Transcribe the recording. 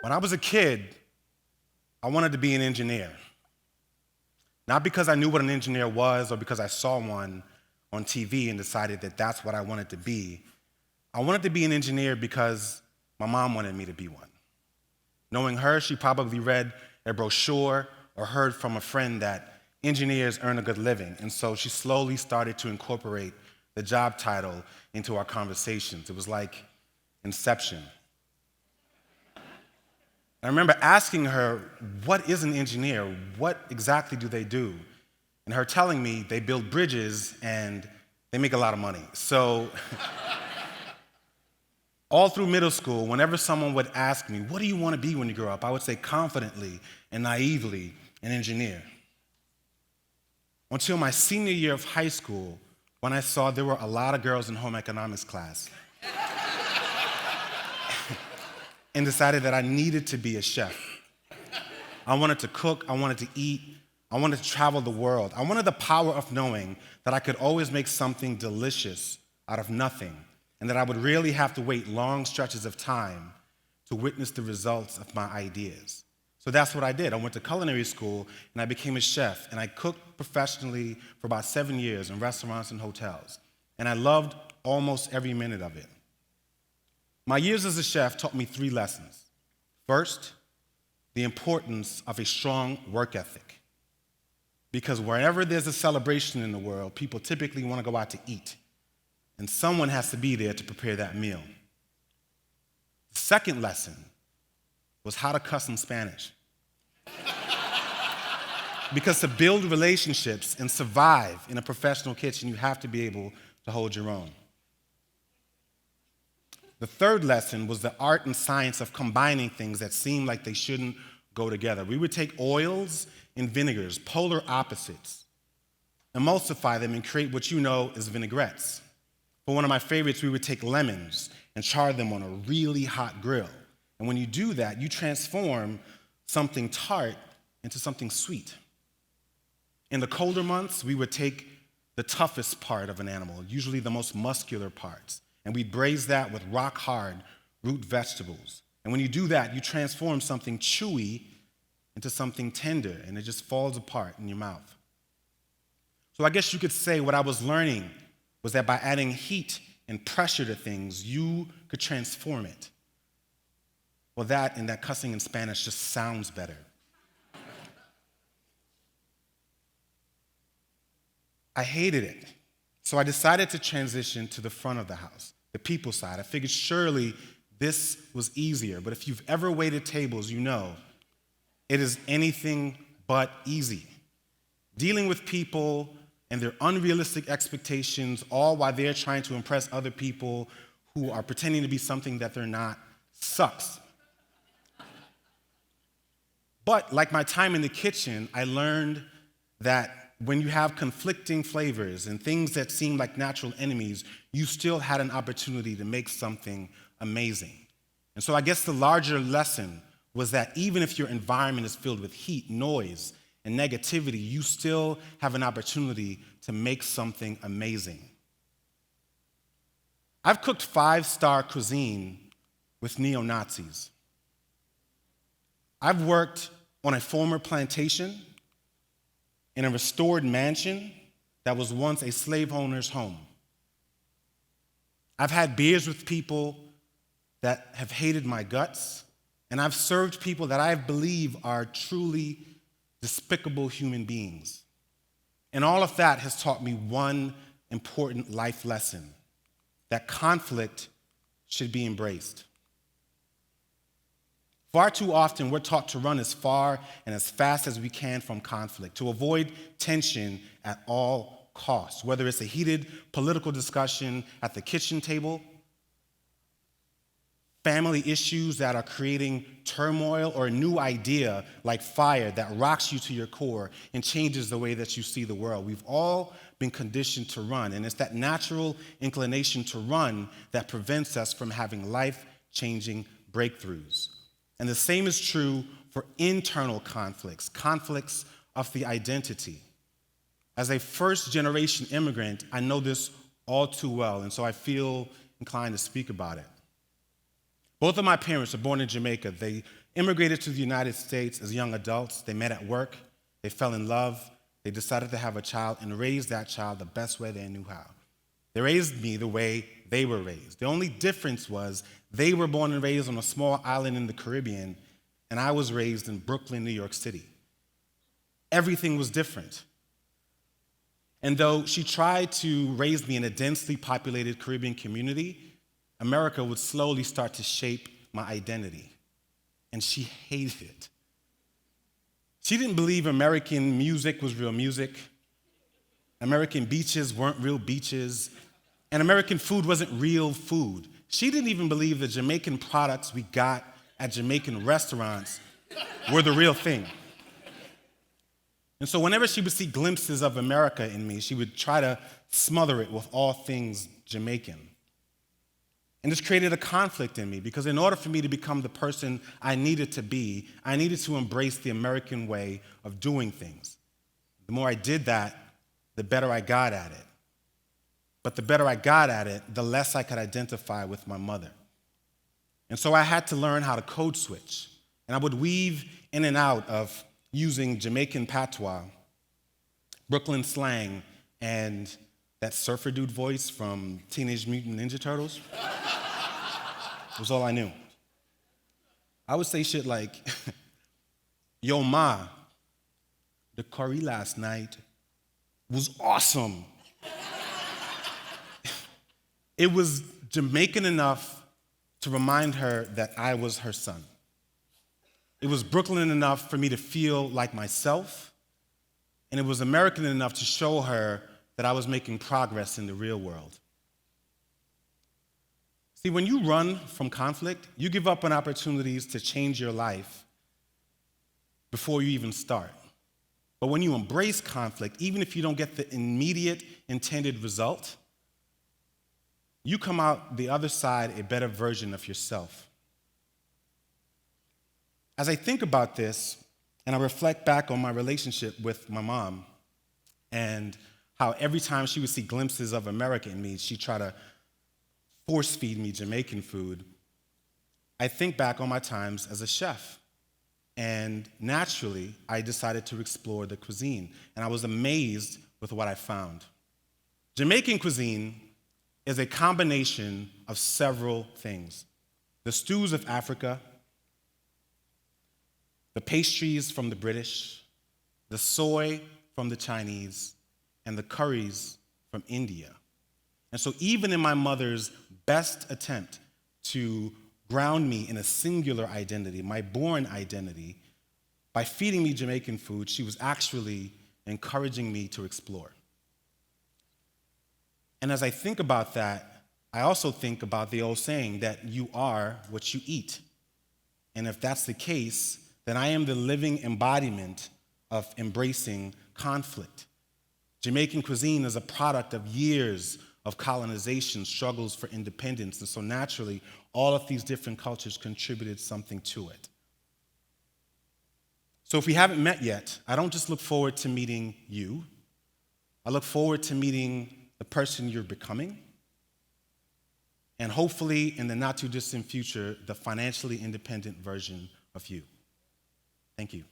When I was a kid, I wanted to be an engineer. Not because I knew what an engineer was or because I saw one on TV and decided that that's what I wanted to be. I wanted to be an engineer because my mom wanted me to be one. Knowing her, she probably read a brochure or heard from a friend that engineers earn a good living, and so she slowly started to incorporate the job title into our conversations. It was like Inception. I remember asking her, what is an engineer? What exactly do they do? And her telling me they build bridges and they make a lot of money. So all through middle school, whenever someone would ask me, what do you want to be when you grow up? I would say confidently and naively, an engineer. Until my senior year of high school, when I saw there were a lot of girls in home economics class. And decided that I needed to be a chef. I wanted to cook, I wanted to eat, I wanted to travel the world. I wanted the power of knowing that I could always make something delicious out of nothing, and that I would really have to wait long stretches of time to witness the results of my ideas. So that's what I did. I went to culinary school, and I became a chef, and I cooked professionally for about 7 years in restaurants and hotels, and I loved almost every minute of it. My years as a chef taught me 3 lessons. First, the importance of a strong work ethic. Because wherever there's a celebration in the world, people typically want to go out to eat, and someone has to be there to prepare that meal. The second lesson was how to cuss in Spanish. Because to build relationships and survive in a professional kitchen, you have to be able to hold your own. The third lesson was the art and science of combining things that seem like they shouldn't go together. We would take oils and vinegars, polar opposites, emulsify them and create what you know as vinaigrettes. For one of my favorites, we would take lemons and char them on a really hot grill. And when you do that, you transform something tart into something sweet. In the colder months, we would take the toughest part of an animal, usually the most muscular parts, and we'd braise that with rock-hard root vegetables. And when you do that, you transform something chewy into something tender, and it just falls apart in your mouth. So I guess you could say what I was learning was that by adding heat and pressure to things, you could transform it. Well, that and that cussing in Spanish just sounds better. I hated it. So I decided to transition to the front of the house, the people side. I figured surely this was easier, but if you've ever waited tables, you know it is anything but easy. Dealing with people and their unrealistic expectations, all while they're trying to impress other people who are pretending to be something that they're not, sucks. But like my time in the kitchen, I learned that when you have conflicting flavors and things that seem like natural enemies, you still had an opportunity to make something amazing. And so I guess the larger lesson was that even if your environment is filled with heat, noise, and negativity, you still have an opportunity to make something amazing. I've cooked 5-star cuisine with neo-Nazis. I've worked on a former plantation in a restored mansion that was once a slave owner's home. I've had beers with people that have hated my guts, and I've served people that I believe are truly despicable human beings. And all of that has taught me one important life lesson, that conflict should be embraced. Far too often, we're taught to run as far and as fast as we can from conflict, to avoid tension at all costs, whether it's a heated political discussion at the kitchen table, family issues that are creating turmoil, or a new idea like fire that rocks you to your core and changes the way that you see the world. We've all been conditioned to run, and it's that natural inclination to run that prevents us from having life-changing breakthroughs. And the same is true for internal conflicts, conflicts of the identity. As a first-generation immigrant, I know this all too well, and so I feel inclined to speak about it. Both of my parents were born in Jamaica. They immigrated to the United States as young adults. They met at work, they fell in love, they decided to have a child and raised that child the best way they knew how. They raised me the way they were raised. The only difference was they were born and raised on a small island in the Caribbean, and I was raised in Brooklyn, New York City. Everything was different. And though she tried to raise me in a densely populated Caribbean community, America would slowly start to shape my identity. And she hated it. She didn't believe American music was real music, American beaches weren't real beaches, and American food wasn't real food. She didn't even believe the Jamaican products we got at Jamaican restaurants were the real thing. And so whenever she would see glimpses of America in me, she would try to smother it with all things Jamaican. And this created a conflict in me because in order for me to become the person I needed to be, I needed to embrace the American way of doing things. The more I did that, the better I got at it. But the better I got at it, the less I could identify with my mother. And so I had to learn how to code switch. And I would weave in and out of using Jamaican patois, Brooklyn slang, and that surfer dude voice from Teenage Mutant Ninja Turtles. It was all I knew. I would say shit like, yo ma, the curry last night was awesome. It was Jamaican enough to remind her that I was her son. It was Brooklyn enough for me to feel like myself, and it was American enough to show her that I was making progress in the real world. See, when you run from conflict, you give up on opportunities to change your life before you even start. But when you embrace conflict, even if you don't get the immediate intended result, you come out the other side a better version of yourself. As I think about this, and I reflect back on my relationship with my mom, and how every time she would see glimpses of America in me, she'd try to force feed me Jamaican food, I think back on my times as a chef. And naturally, I decided to explore the cuisine, and I was amazed with what I found. Jamaican cuisine is a combination of several things. The stews of Africa, the pastries from the British, the soy from the Chinese, and the curries from India. And so even in my mother's best attempt to ground me in a singular identity, my born identity, by feeding me Jamaican food, she was actually encouraging me to explore. And as I think about that, I also think about the old saying that you are what you eat. And if that's the case, then I am the living embodiment of embracing conflict. Jamaican cuisine is a product of years of colonization, struggles for independence, and so naturally, all of these different cultures contributed something to it. So if we haven't met yet, I don't just look forward to meeting you. I look forward to meeting the person you're becoming, and hopefully, in the not-too-distant future, the financially independent version of you. Thank you.